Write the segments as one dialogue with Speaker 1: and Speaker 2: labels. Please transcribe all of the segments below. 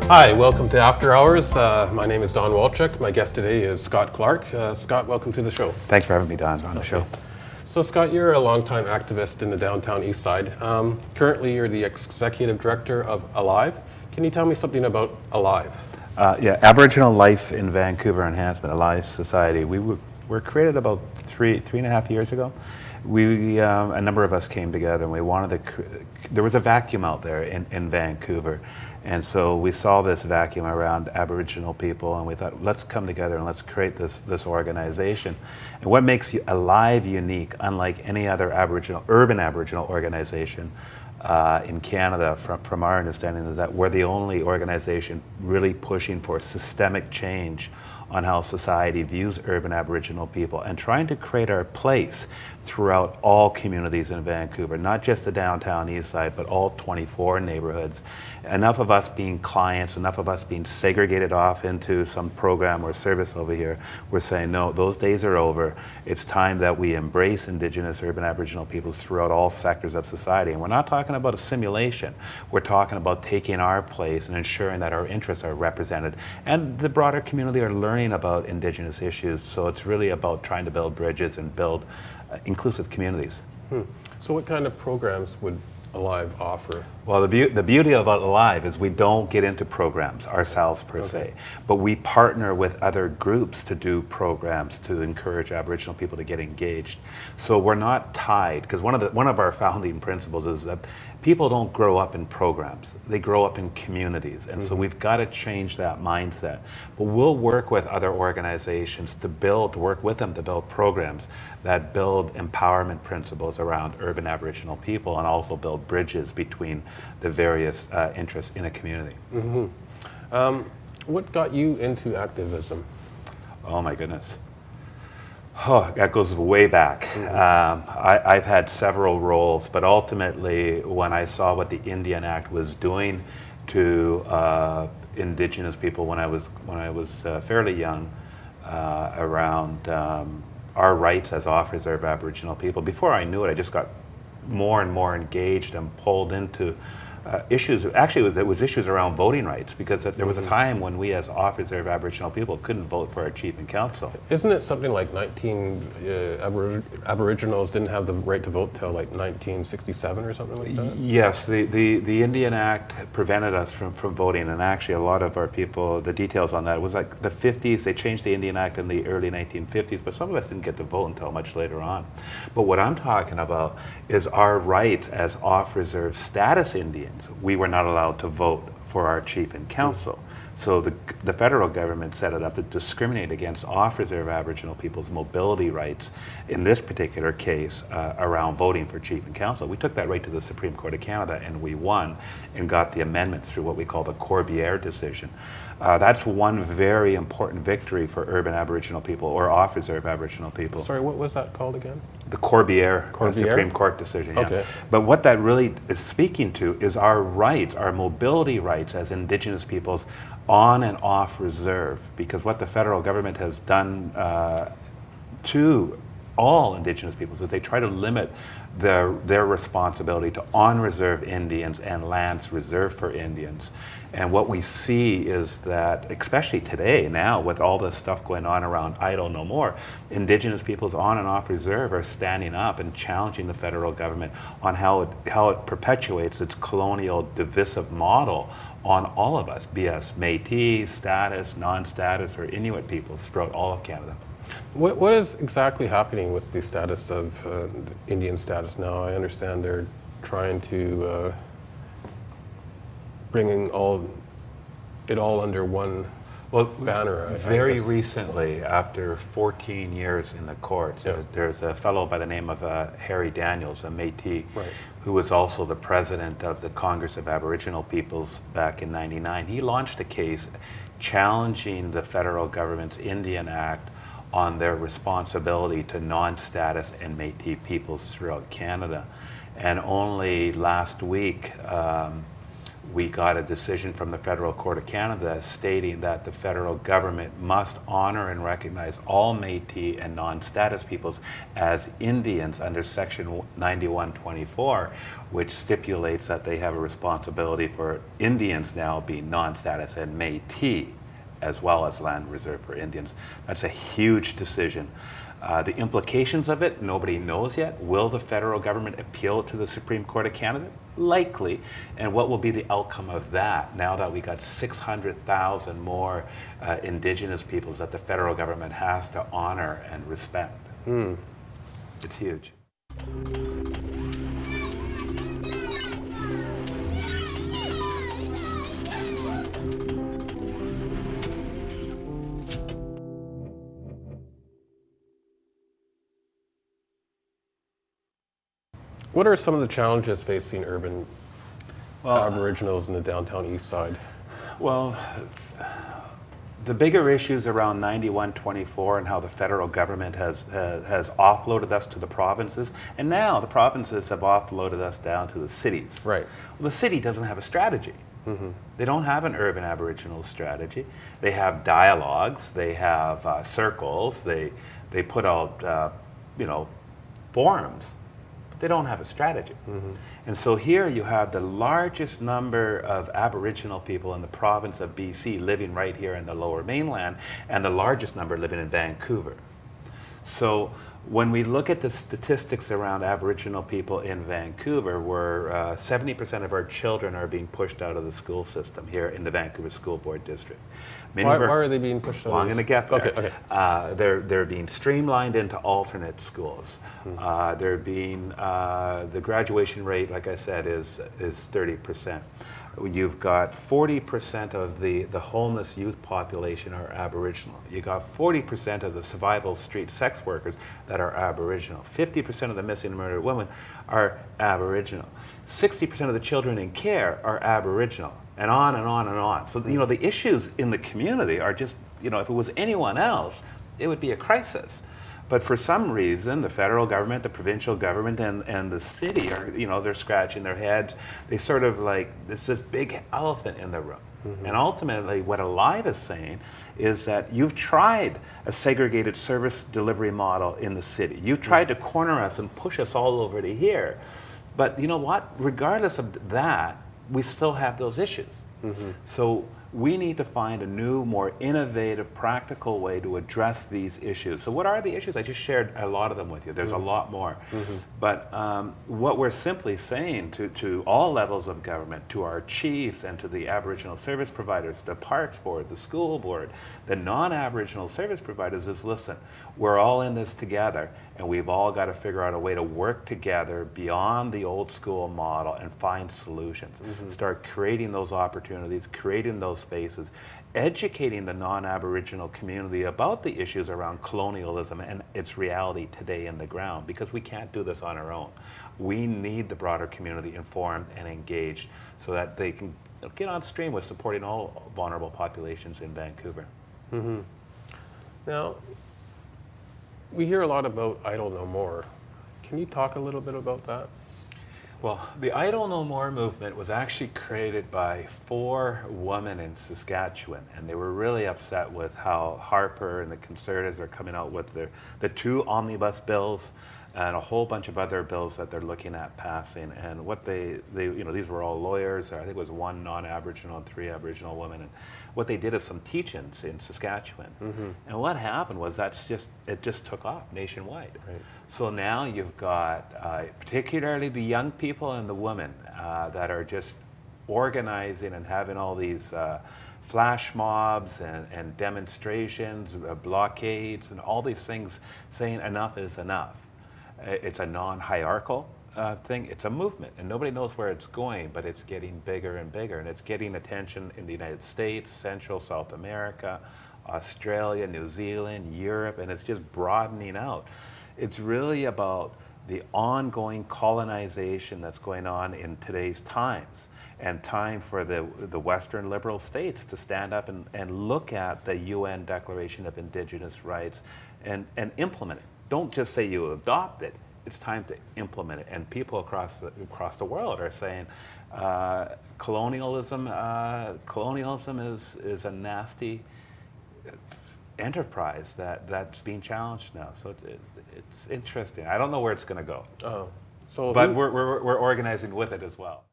Speaker 1: Hi, welcome to After Hours. My name is Don Walchuk. My guest today is Scott Clark. Scott, welcome to the show.
Speaker 2: Thanks for having me, Don, on the show.
Speaker 1: So Scott, you're a longtime activist in the downtown east side. Currently, you're the executive director of Alive. Can you tell me something about Alive?
Speaker 2: Aboriginal life in Vancouver Enhancement, Alive Society. We were created about three and a half years ago. A number of us came together and we wanted to, there was a vacuum out there in Vancouver. And so we saw this vacuum around Aboriginal people and we thought, let's come together and let's create this organization. And what makes Alive unique, unlike any other urban Aboriginal organization in Canada, from our understanding, is that we're the only organization really pushing for systemic change on how society views urban Aboriginal people and trying to create our place throughout all communities in Vancouver, not just the downtown east side, but all 24 neighborhoods. Enough of us being clients, enough of us being segregated off into some program or service over here. We're saying, no, those days are over. It's time that we embrace Indigenous urban Aboriginal peoples throughout all sectors of society. And we're not talking about a simulation. We're talking about taking our place and ensuring that our interests are represented. And the broader community are learning about Indigenous issues. So it's really about trying to build bridges and build inclusive communities.
Speaker 1: So what kind of programs would Alive offer?
Speaker 2: Well, the beauty about Alive is we don't get into programs ourselves per se, but we partner with other groups to do programs to encourage Aboriginal people to get engaged. So we're not tied, because one of our founding principles is that people don't grow up in programs, they grow up in communities. And so we've got to change that mindset. But we'll work with other organizations to work with them to build programs that build empowerment principles around urban Aboriginal people and also build bridges between the various interests in a community.
Speaker 1: What got you into activism?
Speaker 2: Oh my goodness. Oh, that goes way back. I've had several roles, but ultimately when I saw what the Indian Act was doing to Indigenous people when I was fairly young, around our rights as officers of Aboriginal people, before I knew it, I just got more and more engaged and pulled into issues. Actually, it was issues around voting rights, because there was a time when we as officers of Aboriginal people couldn't vote for our chief and council.
Speaker 1: Isn't it something like Aboriginals didn't have the right to vote till like 1967 or something like that?
Speaker 2: Yes, the Indian Act prevented us from voting, and actually a lot of our people, the details on that, it was like the 50s, they changed the Indian Act in the early 1950s, but some of us didn't get to vote until much later on. But what I'm talking about is our rights as off-reserve status Indians. We were not allowed to vote for our chief and council. So the federal government set it up to discriminate against off-reserve Aboriginal people's mobility rights, in this particular case, around voting for chief and council. We took that right to the Supreme Court of Canada and we won and got the amendment through what we call the Corbière decision. That's one very important victory for urban Aboriginal people or off-reserve Aboriginal people.
Speaker 1: Sorry, what was that called again?
Speaker 2: The Corbière Supreme Court decision, yeah.
Speaker 1: Okay.
Speaker 2: But what that really is speaking to is our rights, our mobility rights as Indigenous peoples on and off reserve, because what the federal government has done to all Indigenous peoples is they try to limit their responsibility to on-reserve Indians and lands reserved for Indians. And what we see is that, especially today, now with all this stuff going on around Idle No More, Indigenous peoples on and off reserve are standing up and challenging the federal government on how it perpetuates its colonial divisive model on all of us, be us Métis, status, non-status, or Inuit peoples throughout all of Canada.
Speaker 1: What is exactly happening with the status of Indian status now? I understand they're trying to bring it all under one banner.
Speaker 2: Very recently, after 14 years in the courts, there's a fellow by the name of Harry Daniels, a Métis, who was also the president of the Congress of Aboriginal Peoples back in '99. He launched a case challenging the federal government's Indian Act on their responsibility to non-status and Métis peoples throughout Canada. And only last week, we got a decision from the Federal Court of Canada stating that the federal government must honor and recognize all Métis and non-status peoples as Indians under Section 9124, which stipulates that they have a responsibility for Indians now being non-status and Métis, as well as land reserved for Indians. That's a huge decision. The implications of it, nobody knows yet. Will the federal government appeal to the Supreme Court of Canada? Likely. And what will be the outcome of that now that we got 600,000 more Indigenous peoples that the federal government has to honor and respect? It's huge.
Speaker 1: What are some of the challenges facing urban Aboriginals in the downtown east side?
Speaker 2: Well, the bigger issues around 9124 and how the federal government has offloaded us to the provinces, and now the provinces have offloaded us down to the cities.
Speaker 1: Right.
Speaker 2: Well, the city doesn't have a strategy. They don't have an urban Aboriginal strategy. They have dialogues, they have circles, they put out forums. They don't have a strategy. And so here you have the largest number of Aboriginal people in the province of BC living right here in the Lower Mainland, and the largest number living in Vancouver. So when we look at the statistics around Aboriginal people in Vancouver, where 70% of our children are being pushed out of the school system here in the Vancouver School Board District.
Speaker 1: Why are they being pushed out?
Speaker 2: Well, I'm going to get there.
Speaker 1: Okay.
Speaker 2: They're being streamlined into alternate schools. They're being the graduation rate, like I said, is 30%. You've got 40% of the homeless youth population are Aboriginal. You got 40% of the survival street sex workers that are Aboriginal. 50% of the missing and murdered women are Aboriginal. 60% of the children in care are Aboriginal, and on and on and on. So the issues in the community are just, if it was anyone else, it would be a crisis. But for some reason, the federal government, the provincial government, and the city are, they're scratching their heads. They sort of like, this big elephant in the room. And ultimately, what Alive is saying is that you've tried a segregated service delivery model in the city. You've tried to corner us and push us all over to here. But you know what? Regardless of that, we still have those issues. So we need to find a new, more innovative, practical way to address these issues. So what are the issues? I just shared a lot of them with you. There's a lot more. But what we're simply saying to all levels of government, to our chiefs and to the Aboriginal service providers, the Parks Board, the School Board, the non-Aboriginal service providers is, listen, we're all in this together, and we've all got to figure out a way to work together beyond the old school model and find solutions. Start creating those opportunities, creating those spaces, educating the non-Aboriginal community about the issues around colonialism and its reality today in the ground, because we can't do this on our own. We need the broader community informed and engaged so that they can get on stream with supporting all vulnerable populations in Vancouver.
Speaker 1: Now, we hear a lot about Idle No More. Can you talk a little bit about that?
Speaker 2: Well, the Idle No More movement was actually created by 4 women in Saskatchewan, and they were really upset with how Harper and the Conservatives are coming out with the 2 omnibus bills and a whole bunch of other bills that they're looking at passing. And what they these were all lawyers. I think it was 1 non-Aboriginal and 3 Aboriginal women. And what they did is some teach-ins in Saskatchewan. And what happened was it just took off nationwide.
Speaker 1: Right.
Speaker 2: So now you've got particularly the young people and the women that are just organizing and having all these flash mobs and demonstrations, blockades, and all these things saying enough is enough. It's a non-hierarchical thing. It's a movement, and nobody knows where it's going, but it's getting bigger and bigger, and it's getting attention in the United States, Central, South America, Australia, New Zealand, Europe, and it's just broadening out. It's really about the ongoing colonization that's going on in today's times, and time for the Western liberal states to stand up and look at the UN Declaration of Indigenous Rights and implement it. Don't just say you adopt it. It's time to implement it. And people across the world are saying, Colonialism is a nasty enterprise that's being challenged now. So it's interesting. I don't know where it's going to go, but we're organizing with it as well.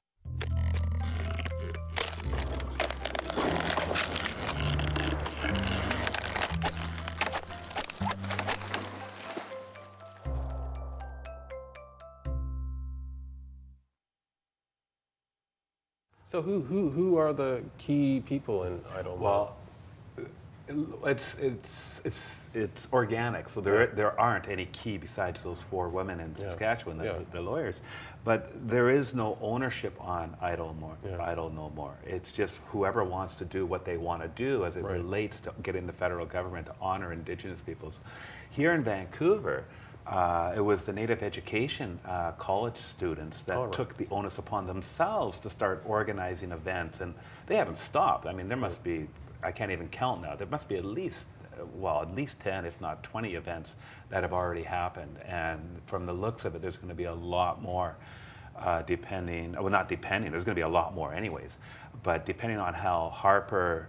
Speaker 1: So who are the key people in Idle?
Speaker 2: Well, it's organic. So there aren't any key besides those 4 women in Saskatchewan, the lawyers. But there is no ownership on Idle No More. It's just whoever wants to do what they want to do as it relates to getting the federal government to honor Indigenous peoples. Here in Vancouver, it was the Native Education college students that took the onus upon themselves to start organizing events, and they haven't stopped. I mean, there must be, I can't even count now, there must be at least 10, if not 20 events that have already happened, and from the looks of it, there's going to be a lot more. Not depending, there's going to be a lot more anyways, but depending on how Harper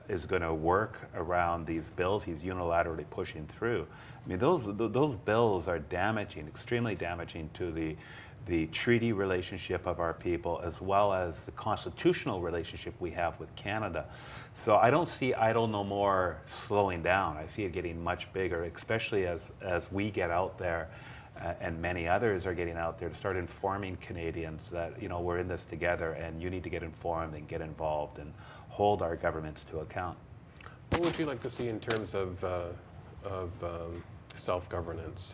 Speaker 2: is going to work around these bills he's unilaterally pushing through. I mean, those bills are damaging, extremely damaging to the treaty relationship of our people, as well as the constitutional relationship we have with Canada. So I don't see Idle No More slowing down. I see it getting much bigger, especially as we get out there. And many others are getting out there to start informing Canadians that, you know, we're in this together and you need to get informed and get involved and hold our governments to account.
Speaker 1: What would you like to see in terms of self-governance?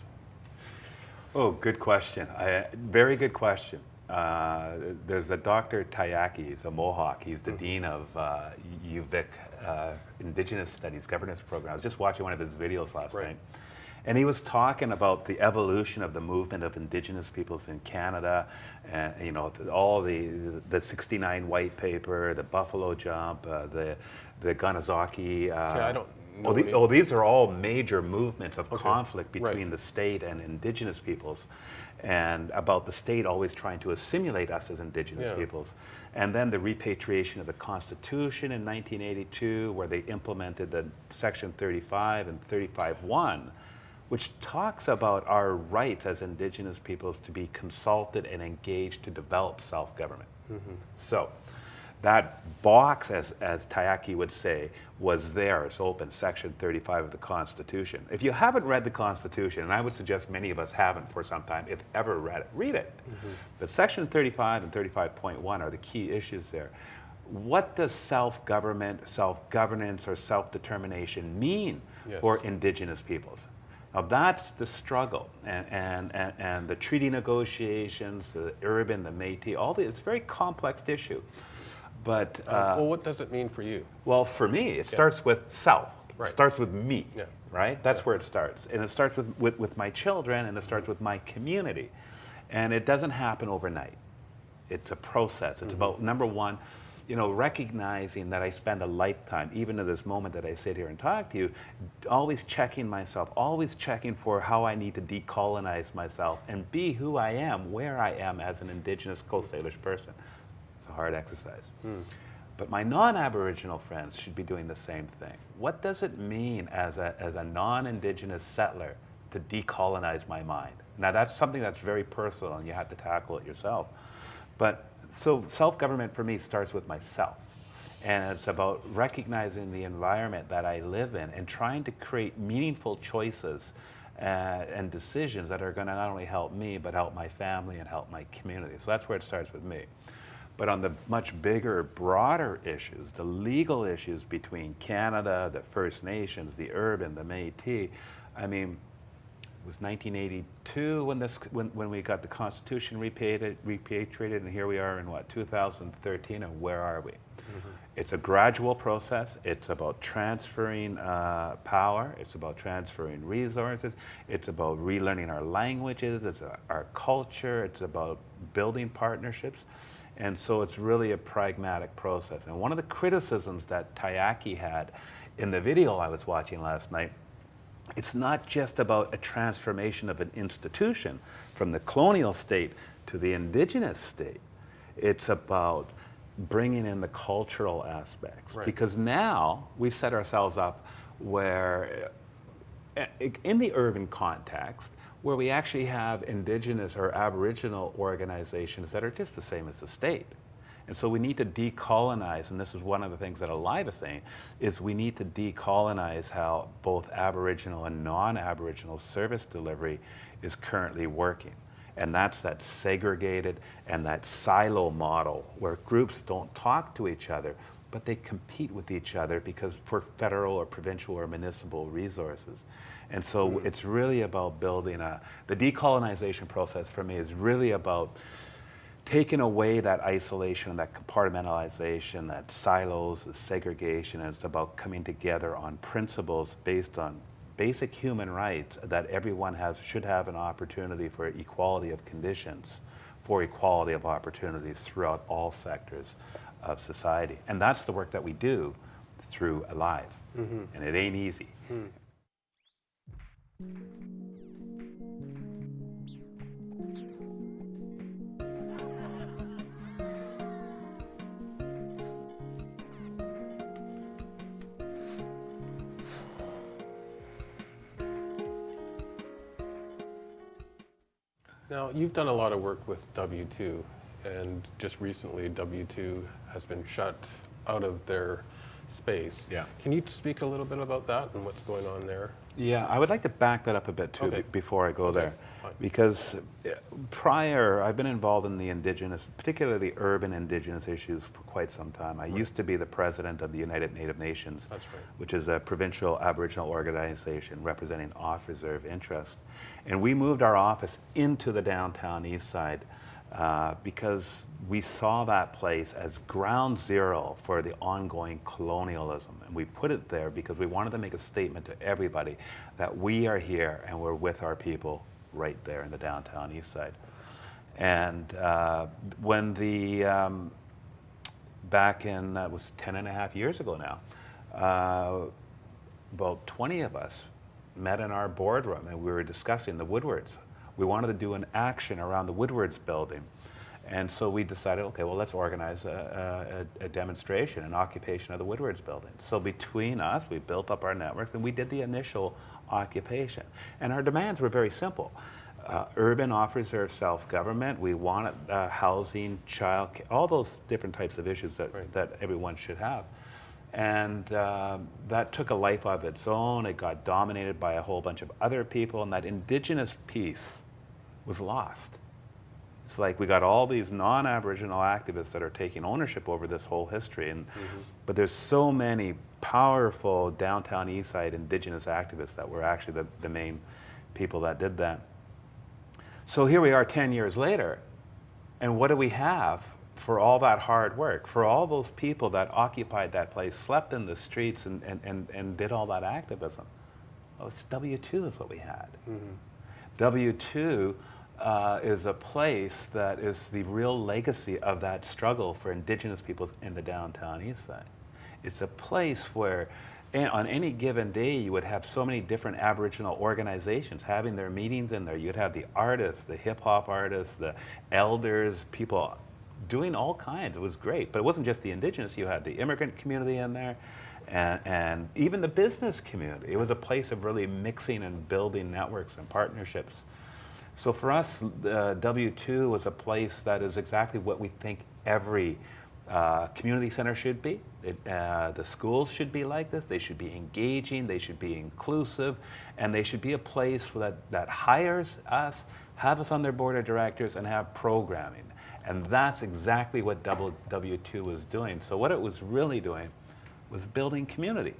Speaker 2: Oh, good question. Very good question. There's a Dr. Tayaki, he's a Mohawk. He's the dean of UVic Indigenous Studies Governance Program. I was just watching one of his videos last night. And he was talking about the evolution of the movement of Indigenous peoples in Canada, and you know, all the '69 white paper, the Buffalo Jump, the Ganazaki.
Speaker 1: I don't know.
Speaker 2: These are all major movements of conflict between the state and Indigenous peoples, and about the state always trying to assimilate us as Indigenous peoples. And then the repatriation of the Constitution in 1982, where they implemented the Section 35 and 35(1), which talks about our rights as Indigenous peoples to be consulted and engaged to develop self-government. So that box, as Tayaki would say, was there. It's open, Section 35 of the Constitution. If you haven't read the Constitution, and I would suggest many of us haven't for some time, if ever read it, read it. But Section 35 and 35.1 are the key issues there. What does self-government, self-governance, or self-determination mean for Indigenous peoples? Now that's the struggle, and the treaty negotiations, the urban, the Métis, it's a very complex issue. But
Speaker 1: well, what does it mean for you?
Speaker 2: Well, for me, it starts with self. It starts with me, right? That's where it starts, and it starts with my children, and it starts with my community, and it doesn't happen overnight. It's a process. It's about, number one, you know, recognizing that I spend a lifetime, even to this moment that I sit here and talk to you, always checking myself, always checking for how I need to decolonize myself and be who I am, where I am as an Indigenous Coast Salish person. It's a hard exercise. But my non-Aboriginal friends should be doing the same thing. What does it mean as a non-Indigenous settler to decolonize my mind? Now that's something that's very personal and you have to tackle it yourself. But so self-government for me starts with myself. And it's about recognizing the environment that I live in and trying to create meaningful choices and decisions that are going to not only help me, but help my family and help my community. So that's where it starts with me. But on the much bigger, broader issues, the legal issues between Canada, the First Nations, the urban, the Métis, I mean, it was 1982 when we got the Constitution repatriated, and here we are in 2013, and where are we? It's a gradual process. It's about transferring power. It's about transferring resources. It's about relearning our languages. It's our culture. It's about building partnerships. And so it's really a pragmatic process. And one of the criticisms that Tayaki had in the video I was watching last night, it's not just about a transformation of an institution from the colonial state to the Indigenous state. It's about bringing in the cultural aspects.
Speaker 1: Right.
Speaker 2: Because now we've set ourselves up where, in the urban context, where we actually have Indigenous or Aboriginal organizations that are just the same as the state. And so we need to decolonize, and this is one of the things that Alive is saying, is we need to decolonize how both Aboriginal and non-Aboriginal service delivery is currently working. And that's that segregated and that silo model where groups don't talk to each other, but they compete with each other because for federal or provincial or municipal resources. And so it's really about building the decolonization process for me is really about taking away that isolation and that compartmentalization, that silos, the segregation, and it's about coming together on principles based on basic human rights that everyone should have an opportunity for equality of conditions, for equality of opportunities throughout all sectors of society. And that's the work that we do through Alive. And it ain't easy.
Speaker 1: Now, you've done a lot of work with W2, and just recently W2 has been shut out of their space.
Speaker 2: Yeah.
Speaker 1: Can you speak a little bit about that and what's going on there?
Speaker 2: Yeah, I would like to back that up a bit too before I go there.
Speaker 1: Fine.
Speaker 2: Because prior, I've been involved in the Indigenous, particularly urban Indigenous issues for quite some time. I used to be the president of the United Native Nations,
Speaker 1: That's right.
Speaker 2: which is a provincial Aboriginal organization representing off-reserve interest. And we moved our office into the downtown east side because we saw that place as ground zero for the ongoing colonialism. And we put it there because we wanted to make a statement to everybody that we are here and we're with our people right there in the downtown east side. And when back in, it was 10 and a half years ago now, about 20 of us met in our boardroom and we were discussing the Woodwards. We wanted to do an action around the Woodwards building. And so we decided, okay, well, let's organize a demonstration, an occupation of the Woodwards building. So between us, we built up our networks and we did the initial occupation. And our demands were very simple. Urban off-reserve self-government, we wanted housing, child care, all those different types of issues that everyone should have. And that took a life of its own. It got dominated by a whole bunch of other people, and that Indigenous piece was lost. It's like we got all these non-Aboriginal activists that are taking ownership over this whole history, but there's so many powerful downtown east side Indigenous activists that were actually the main people that did that. So here we are 10 years later, and what do we have for all that hard work, for all those people that occupied that place, slept in the streets and did all that activism? Well, it's W2 is what we had. W2 is a place that is the real legacy of that struggle for Indigenous peoples in the downtown east side. It's a place where on any given day you would have so many different Aboriginal organizations having their meetings in there. You'd have the artists, the hip-hop artists, the elders, people doing all kinds. It was great. But it wasn't just the Indigenous. You had the immigrant community in there and even the business community. It was a place of really mixing and building networks and partnerships. So for us, W2 was a place that is exactly what we think every community center should be. The schools should be like this. They should be engaging, they should be inclusive, and they should be a place that hires us, have us on their board of directors, and have programming. And that's exactly what W2 was doing. So what it was really doing was building community.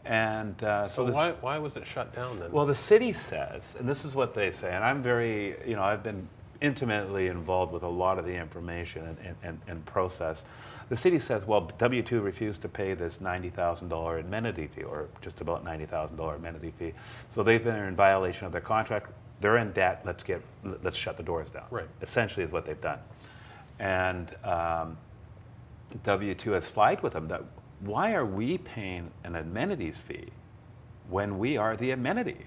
Speaker 2: And
Speaker 1: so why was it shut down then?
Speaker 2: Well, the city says, and this is what they say, and I'm very, I've been intimately involved with a lot of the information and process. The city says, well, W2 refused to pay this $90,000 amenity fee, or just about $90,000 amenity fee. So they've been in violation of their contract. They're in debt. Let's shut the doors down.
Speaker 1: Right.
Speaker 2: Essentially, is what they've done. And W2 has flagged with them that why are we paying an amenities fee when we are the amenity?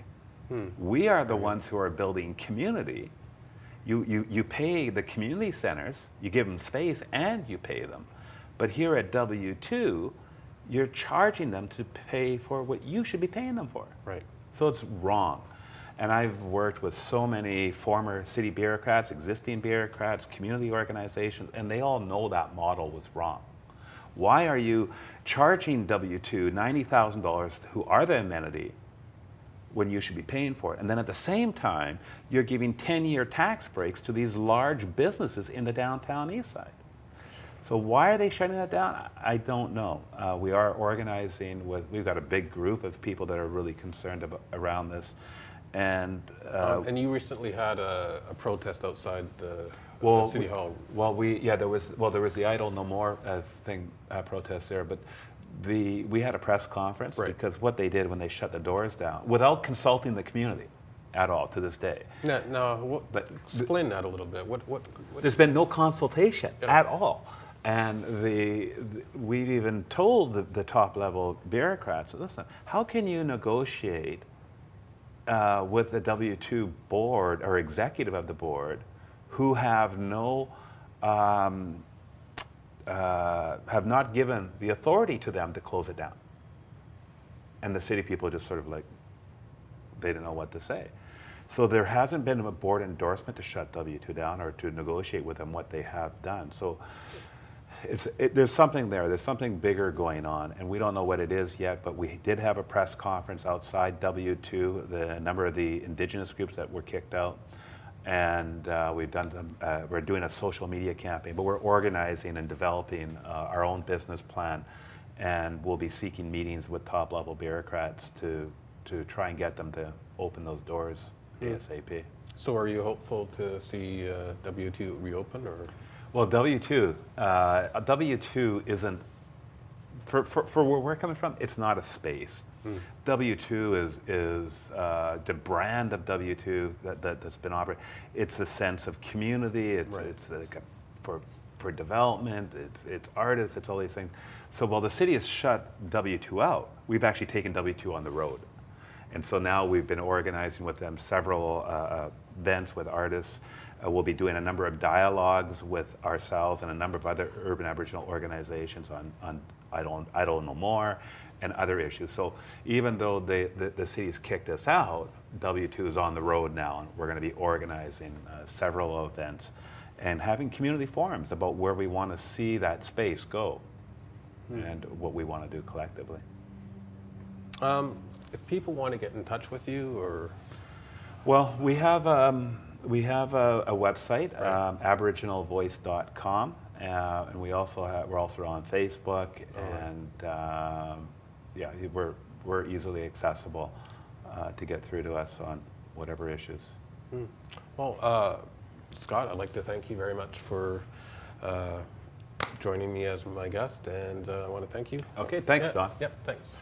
Speaker 2: We are the ones who are building community, You pay the community centers, you give them space, and you pay them. But here at W2, you're charging them to pay for what you should be paying them for.
Speaker 1: Right.
Speaker 2: So it's wrong. And I've worked with so many former city bureaucrats, existing bureaucrats, community organizations, and they all know that model was wrong. Why are you charging W2 $90,000, who are the amenity, when you should be paying for it? And then at the same time, you're giving 10-year tax breaks to these large businesses in the downtown east side. So why are they shutting that down? I don't know. We are organizing we've got a big group of people that are really concerned around this. And
Speaker 1: you recently had a protest outside the City Hall.
Speaker 2: Well, there was the Idle No More protest there, but we had a press conference because what they did when they shut the doors down, without consulting the community at all to this day.
Speaker 1: But explain that a little bit. What?
Speaker 2: There's been no consultation at all. And we've even told the top level bureaucrats, listen, how can you negotiate with the W2 board or executive of the board who have not given the authority to them to close it down? And the city people just sort of like, they don't know what to say. So there hasn't been a board endorsement to shut W2 down or to negotiate with them what they have done. So there's something there. There's something bigger going on, and we don't know what it is yet, but we did have a press conference outside W2, the number of the indigenous groups that were kicked out, and we're doing a social media campaign, but we're organizing and developing our own business plan, and we'll be seeking meetings with top-level bureaucrats to try and get them to open those doors ASAP.
Speaker 1: So are you hopeful to see W2 reopen, or?
Speaker 2: Well, W2 isn't, for where we're coming from, it's not a space. W2 is the brand of W2 that's been operated. It's a sense of community, it's like for development, it's artists, it's all these things. So while the city has shut W2 out, we've actually taken W2 on the road. And so now we've been organizing with them several events with artists. We'll be doing a number of dialogues with ourselves and a number of other urban Aboriginal organizations on I Don't Know More and other issues. So even though the city's kicked us out, W2 is on the road now, and we're going to be organizing several events and having community forums about where we want to see that space go and what we want to do collectively.
Speaker 1: If people want to get in touch with you, or?
Speaker 2: Well, we have a website, aboriginalvoice.com, and we're also on Facebook, and we're easily accessible to get through to us on whatever issues.
Speaker 1: Well, Scott, I'd like to thank you very much for joining me as my guest, and I want to thank you.
Speaker 2: Okay, thanks, Don.
Speaker 1: Yep, thanks.